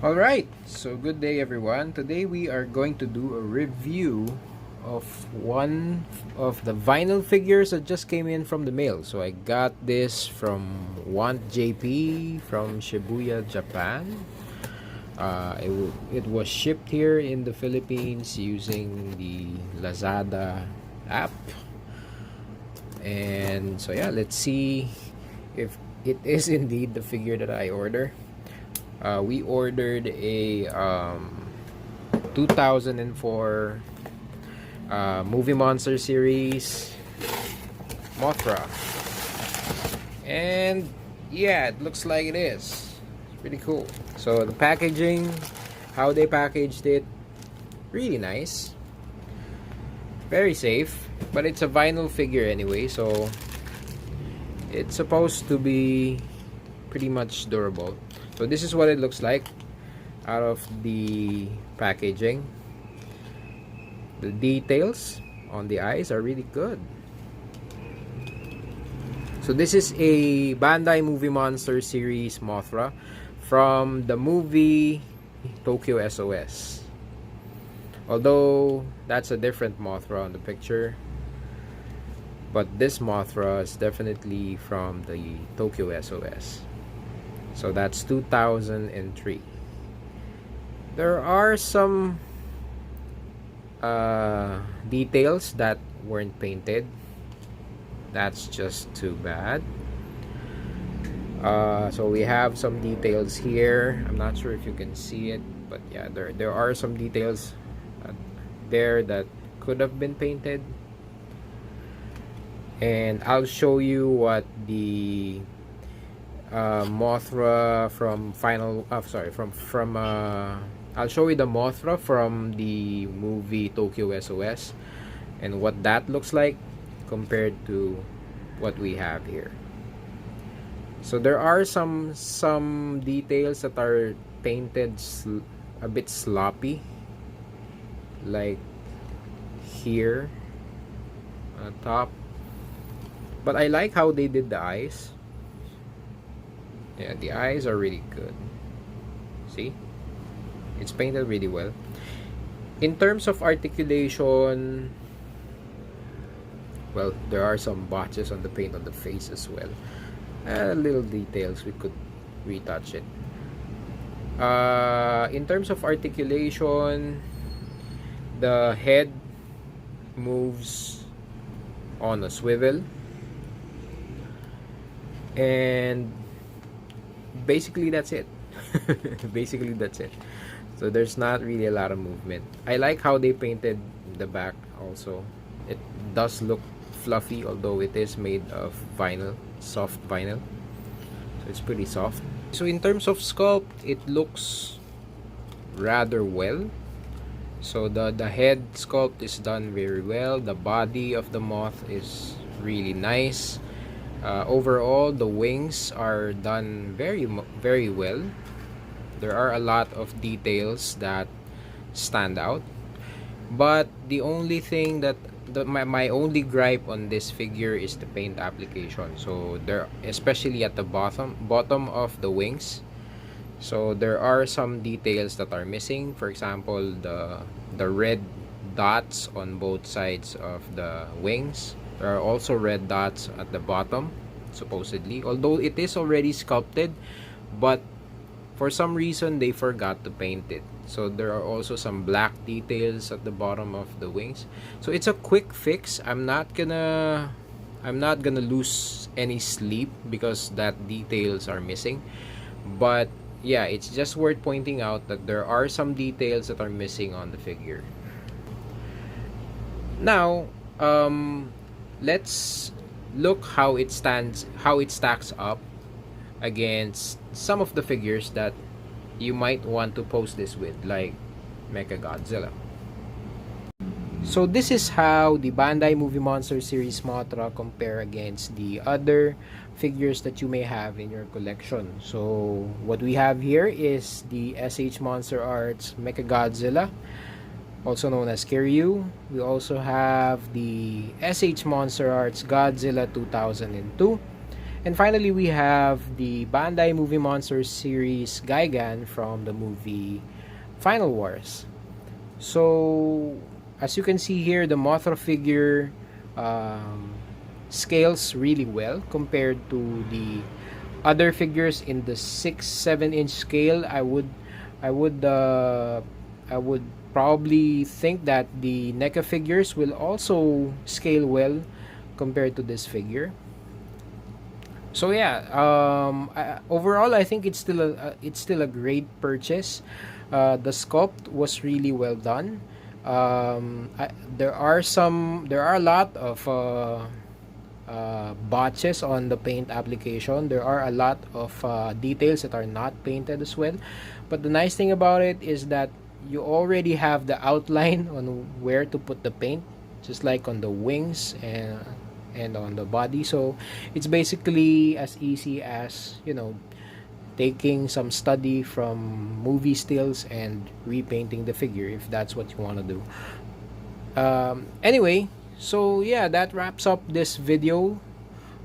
Alright, so good day everyone. Today we are going to do a review of one of the vinyl figures that just came in from the mail. So I got this from Want JP from Shibuya, Japan. It was shipped here in the Philippines using the Lazada app. And so yeah, let's see if it is indeed the figure that I order. We ordered a 2004 Movie Monster Series Mothra, and yeah, it looks like it is. It's pretty cool. So the packaging, how they packaged it, really nice, very safe. But it's a vinyl figure anyway, so it's supposed to be pretty much durable. So this is what it looks like out of the packaging. The details on the eyes are really good. So this is a Bandai Movie Monster Series Mothra from the movie Tokyo S.O.S. Although that's a different Mothra on the picture, but this Mothra is definitely from the Tokyo S.O.S. So that's 2003. There are some details that weren't painted. That's just too bad. So we have some details here. I'm not sure if you can see it, but yeah, there are some details there that could have been painted. And I'll show you what the Mothra from I'll show you the Mothra from the movie Tokyo S.O.S. and what that looks like compared to what we have here. So there are some details that are painted a bit sloppy, like here on top, but I like how they did the eyes. Yeah, the eyes are really good. See? It's painted really well. In terms of articulation, well, there are some botches on the paint on the face as well. Little details, we could retouch it. In terms of articulation, the head moves on a swivel. And basically that's it. Basically that's it. So there's not really a lot of movement. I like how they painted the back also. It does look fluffy, although it is made of vinyl, soft vinyl. So it's pretty soft. So in terms of sculpt, it looks rather well. So the head sculpt is done very well. The body of the moth is really nice. Overall, the wings are done very well. There are a lot of details that stand out, but the only thing that my only gripe on this figure is the paint application. So there, especially at the bottom of the wings, so there are some details that are missing. For example, the red dots on both sides of the wings. There are also red dots at the bottom, supposedly, although it is already sculpted, but for some reason they forgot to paint it. So there are also some black details at the bottom of the wings. So it's a quick fix. I'm not gonna lose any sleep because that details are missing. But yeah, it's just worth pointing out that there are some details that are missing on the figure. Now, let's look how it stacks up against some of the figures that you might want to pose this with, like Mecha Godzilla. So this is how the Bandai Movie Monster Series Mothra compare against the other figures that you may have in your collection. So what we have here is the SH Monster Arts Mecha Godzilla, also known as Kiryu. We also have the SH Monster Arts Godzilla 2002, And finally, we have the Bandai Movie Monster Series Gigan from the movie Final Wars. So, as you can see here, the Mothra figure scales really well compared to the other figures in the 6-7 inch scale. I would probably think that the NECA figures will also scale well compared to this figure. So yeah, overall I think it's still a great purchase. The sculpt was really well done. There are a lot of botches on the paint application. There are a lot of details that are not painted as well. But the nice thing about it is that you already have the outline on where to put the paint, just like on the wings and on the body. So it's basically as easy as, you know, taking some study from movie stills and repainting the figure, if that's what you want to do. Anyway, so yeah, that wraps up this video.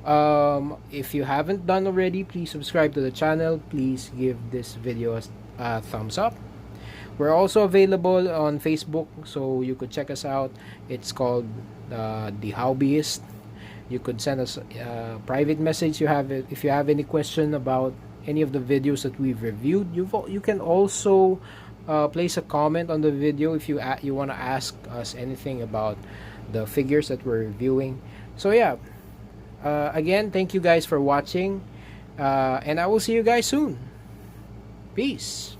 If you haven't done already, please subscribe to the channel. Please give this video a thumbs up. We're also available on Facebook, so you could check us out. It's called The Hobbyist. You could send us a private message if you have any question about any of the videos that we've reviewed. You can also place a comment on the video if you want to ask us anything about the figures that we're reviewing. So yeah, again, thank you guys for watching, and I will see you guys soon. Peace.